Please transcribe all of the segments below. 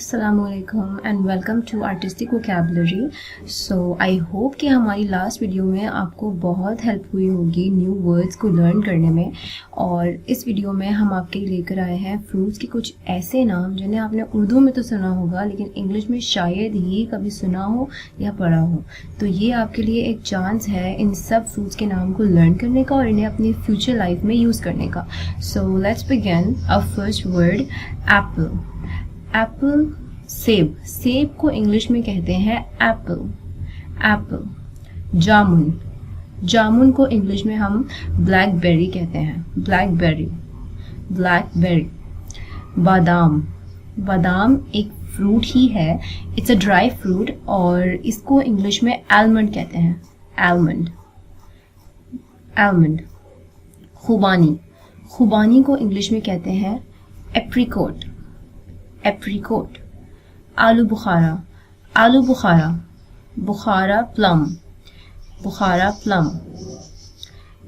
अस्सलामुअलैकुम and welcome to artistic vocabulary. So I hope कि हमारी लास्ट वीडियो में आपको बहुत हेल्प हुई होगी न्यू वर्ड्स को लर्न करने में। और इस वीडियो में हम आपके लिए लेकर आए हैं फ्रूट्स के कुछ ऐसे नाम जिन्हें आपने उर्दू में तो सुना होगा लेकिन इंग्लिश में शायद ही कभी सुना हो या पढ़ा हो। तो ये आपके लिए एक चांस है इन सब फ्रूट्स के नाम को लर्न करने का और इन्हें अपनी फ्यूचर लाइफ में यूज़ करने का। So let's begin. Our first word apple. Apple सेब, सेब को इंग्लिश में कहते हैं एप्पल। एप्पल। जामुन, जामुन को इंग्लिश में हम ब्लैकबेरी कहते हैं, ब्लैकबेरी, ब्लैकबेरी। बादाम, बादाम एक फ्रूट ही है, इट्स अ ड्राई फ्रूट और इसको इंग्लिश में आलमंड कहते हैं, आलमंड, आलमंड। खुबानी, खुबानी को इंग्लिश में कहते हैं एप्रिकोट, एप्रिकोट। आलू बुखारा, आलू बुखारा, बुखारा प्लम, बुखारा प्लम।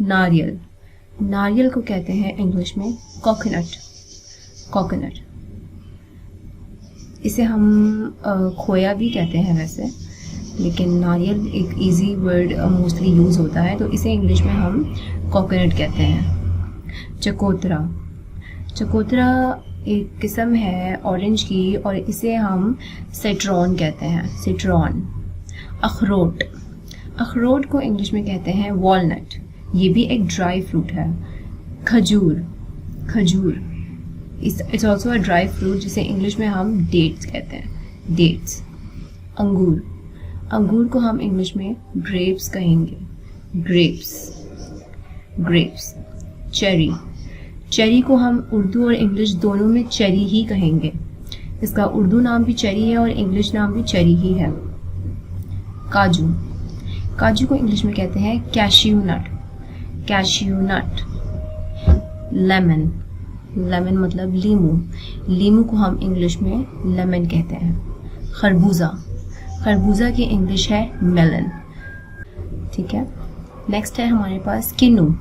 नारियल, नारियल को कहते हैं इंग्लिश में कोकोनट, कोकोनट। इसे हम खोया भी कहते हैं वैसे, लेकिन नारियल एक इजी वर्ड मोस्टली यूज़ होता है तो इसे इंग्लिश में हम कोकोनट कहते हैं। चकोतरा, चकोतरा एक किस्म है ऑरेंज की और इसे हम सिट्रॉन कहते हैं, सिट्रॉन। अखरोट, अखरोट को इंग्लिश में कहते हैं वॉलनट, ये भी एक ड्राई फ्रूट है। खजूर, खजूर it's also a dry fruit जिसे इंग्लिश में हम डेट्स कहते हैं, डेट्स। अंगूर, अंगूर को हम इंग्लिश में ग्रेप्स कहेंगे, ग्रेप्स, ग्रेप्स। चेरी, चेरी को हम उर्दू और इंग्लिश दोनों में चेरी ही कहेंगे, इसका उर्दू नाम भी चेरी है और इंग्लिश नाम भी चेरी ही है। काजू, काजू को इंग्लिश में कहते हैं cashew nut, cashew nut. Lemon, lemon मतलब लीमू, लीमू को हम इंग्लिश में लेमन कहते हैं। खरबूजा, खरबूजा की इंग्लिश है मेलन, ठीक है। नेक्स्ट है हमारे पास किन्नू,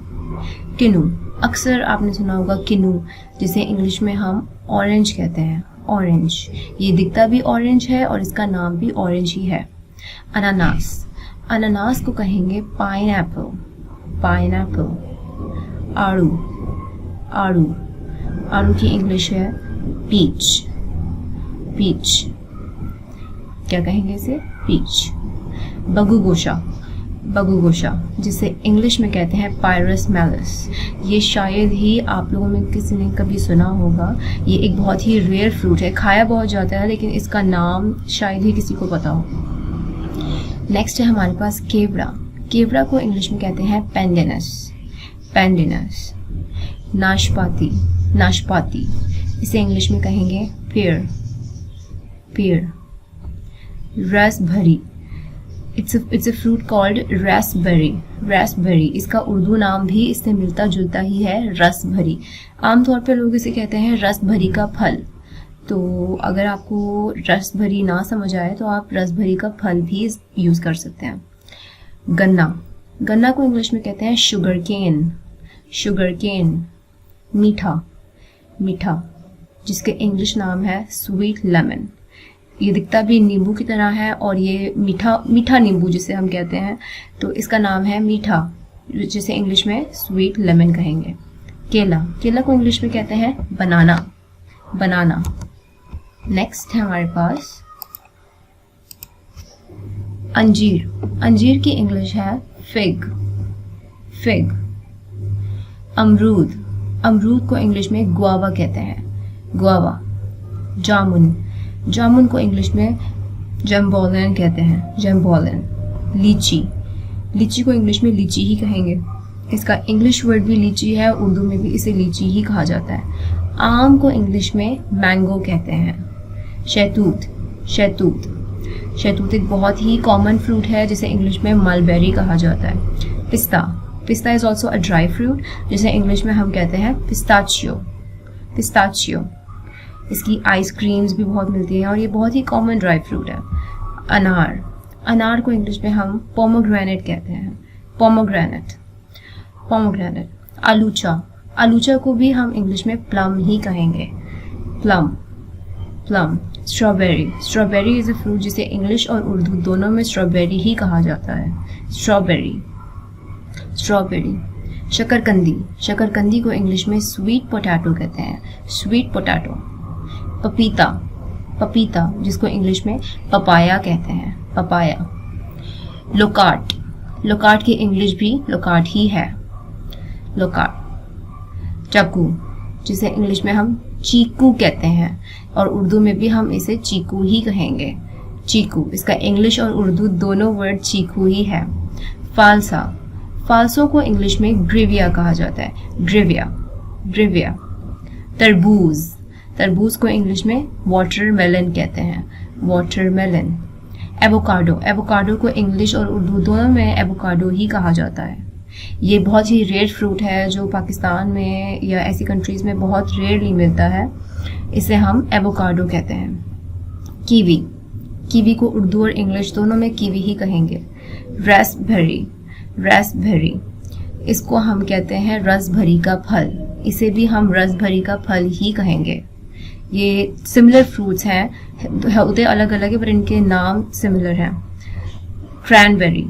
किन्नू अक्सर आपने सुना होगा किन्नू, जिसे इंग्लिश में हम ऑरेंज कहते हैं, ऑरेंज। ये दिखता भी ऑरेंज है और इसका नाम भी ऑरेंज ही है। अनानास, अनानास को कहेंगे पाइनएप्पल, पाइनएप्पल। आड़ू, आड़ू, आड़ू की इंग्लिश है पीच, पीच, क्या कहेंगे इसे, पीच। बगुगोशा, बगुगोशा जिसे इंग्लिश में कहते हैं पायरस मैलिस, ये शायद ही आप लोगों में किसी ने कभी सुना होगा। ये एक बहुत ही रेयर फ्रूट है, खाया बहुत जाता है लेकिन इसका नाम शायद ही किसी को पता हो। नेक्स्ट है हमारे पास केवड़ा, केवड़ा को इंग्लिश में कहते हैं पेंडेनस, पेंडेनस। नाशपाती, नाशपाती इसे इंग्लिश में कहेंगे पेयर, पेयर। रसभरी, it's a fruit called raspberry, raspberry. इसका उर्दू नाम भी इससे मिलता जुलता ही है, रसभरी। आमतौर पर लोग इसे कहते हैं रसभरी का फल, तो अगर आपको रसभरी ना समझ आए तो आप रसभरी का फल भी यूज़ कर सकते हैं। गन्ना, गन्ना को इंग्लिश में कहते हैं शुगर केन, शुगर केन। मीठा, मीठा जिसके इंग्लिश नाम है स्वीट लेमन, ये दिखता भी नींबू की तरह है और ये मीठा, मीठा नींबू जिसे हम कहते हैं, तो इसका नाम है मीठा, जिसे इंग्लिश में स्वीट लेमन कहेंगे। केला, केला को इंग्लिश में कहते हैं बनाना, बनाना। नेक्स्ट है हमारे पास अंजीर, अंजीर की इंग्लिश है फिग, फिग। अमरूद, अमरूद को इंग्लिश में गुआवा कहते हैं, गुआवा। जामुन, जामुन को इंग्लिश में जम्बोलन कहते हैं, जम्बोलन। लीची, लीची को इंग्लिश में लीची ही कहेंगे, इसका इंग्लिश वर्ड भी लीची है, उर्दू में भी इसे लीची ही कहा जाता है। आम को इंग्लिश में मैंगो कहते हैं। शहतूत, शहतूत, शहतूत एक बहुत ही कॉमन फ्रूट है जिसे इंग्लिश में मलबेरी कहा जाता है। पिस्ता, पिस्ता is also a dry fruit जिसे इंग्लिश में हम कहते हैं पिस्ताचियो, पिस्ताचियो। इसकी आइसक्रीम्स भी बहुत मिलती हैं और ये बहुत ही कॉमन ड्राई फ्रूट है। अनार, अनार को इंग्लिश में हम पोमोग्रेनेट कहते हैं, पोमोग्रेनेट, पोमोग्रेनेट। आलूचा, आलूचा को भी हम इंग्लिश में प्लम ही कहेंगे, plum, plum. Strawberry, strawberry is a fruit जिसे इंग्लिश और उर्दू दोनों में स्ट्रॉबेरी ही कहा जाता है, स्ट्रॉबेरी, स्ट्रॉबेरी। शकरकंदी, शकरकंदी को इंग्लिश में स्वीट पोटैटो कहते हैं, स्वीट पोटैटो। पपीता, पपीता जिसको इंग्लिश में पपाया कहते हैं, पपाया। लोकाट, लोकाट की इंग्लिश भी लोकाट ही है, लोकाट। चाकू, जिसे इंग्लिश में हम चीकू कहते हैं और उर्दू में भी हम इसे चीकू ही कहेंगे, चीकू। इसका इंग्लिश और उर्दू दोनों वर्ड चीकू ही है। फालसा, फालसों को इंग्लिश में ग्रेविया कहा जाता है, ग्रेविया, ग्रेविया। तरबूज, तरबूज को इंग्लिश में वाटरमेलन कहते हैं, वाटरमेलन। एवोकाडो, एवोकाडो को इंग्लिश और उर्दू दोनों में एवोकाडो ही कहा जाता है। ये बहुत ही रेयर फ्रूट है जो पाकिस्तान में या ऐसी कंट्रीज़ में बहुत रेयरली मिलता है, इसे हम एवोकाडो कहते हैं। कीवी, कीवी को उर्दू और इंग्लिश दोनों में कीवी ही कहेंगे। रास्पबेरी, रास्पबेरी, इसको हम कहते हैं रस भरी का फल, इसे भी हम रस भरी का फल ही कहेंगे। ये सिमिलर फ्रूट्स हैं, होते अलग अलग है पर इनके नाम सिमिलर हैं। क्रैनबेरी,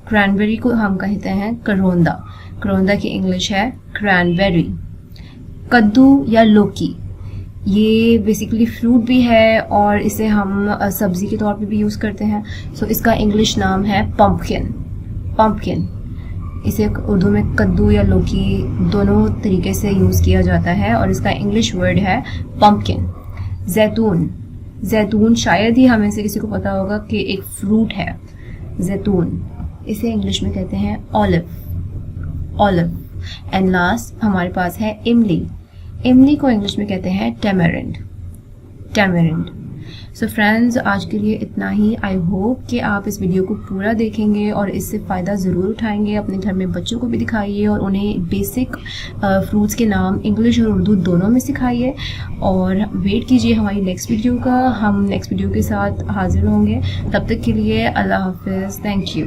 क्रैनबेरी को हम कहते हैं करोंदा, करोंदा की इंग्लिश है क्रैनबेरी। कद्दू या लौकी, ये बेसिकली फ्रूट भी है और इसे हम सब्ज़ी के तौर पे भी यूज़ करते हैं। सो इसका इंग्लिश नाम है पम्पकिन, पम्पकिन। इसे उर्दू में कद्दू या लौकी दोनों तरीके से यूज़ किया जाता है और इसका इंग्लिश वर्ड है पम्पकिन। जैतून, जैतून शायद ही हमें से किसी को पता होगा कि एक फ्रूट है जैतून, इसे इंग्लिश में कहते हैं ऑलिव, ऑलिव। एंड लास्ट हमारे पास है इमली, इमली को इंग्लिश में कहते हैं टैमरिंड, टैमरिंड। सो फ्रेंड्स, आज के लिए इतना ही। आई होप कि आप इस वीडियो को पूरा देखेंगे और इससे फ़ायदा ज़रूर उठाएंगे। अपने घर में बच्चों को भी दिखाइए और उन्हें बेसिक फ्रूट्स के नाम इंग्लिश और उर्दू दोनों में सिखाइए और वेट कीजिए हमारी नेक्स्ट वीडियो का। हम नेक्स्ट वीडियो के साथ हाजिर होंगे, तब तक के लिए अल्लाह हाफिज़, थैंक यू।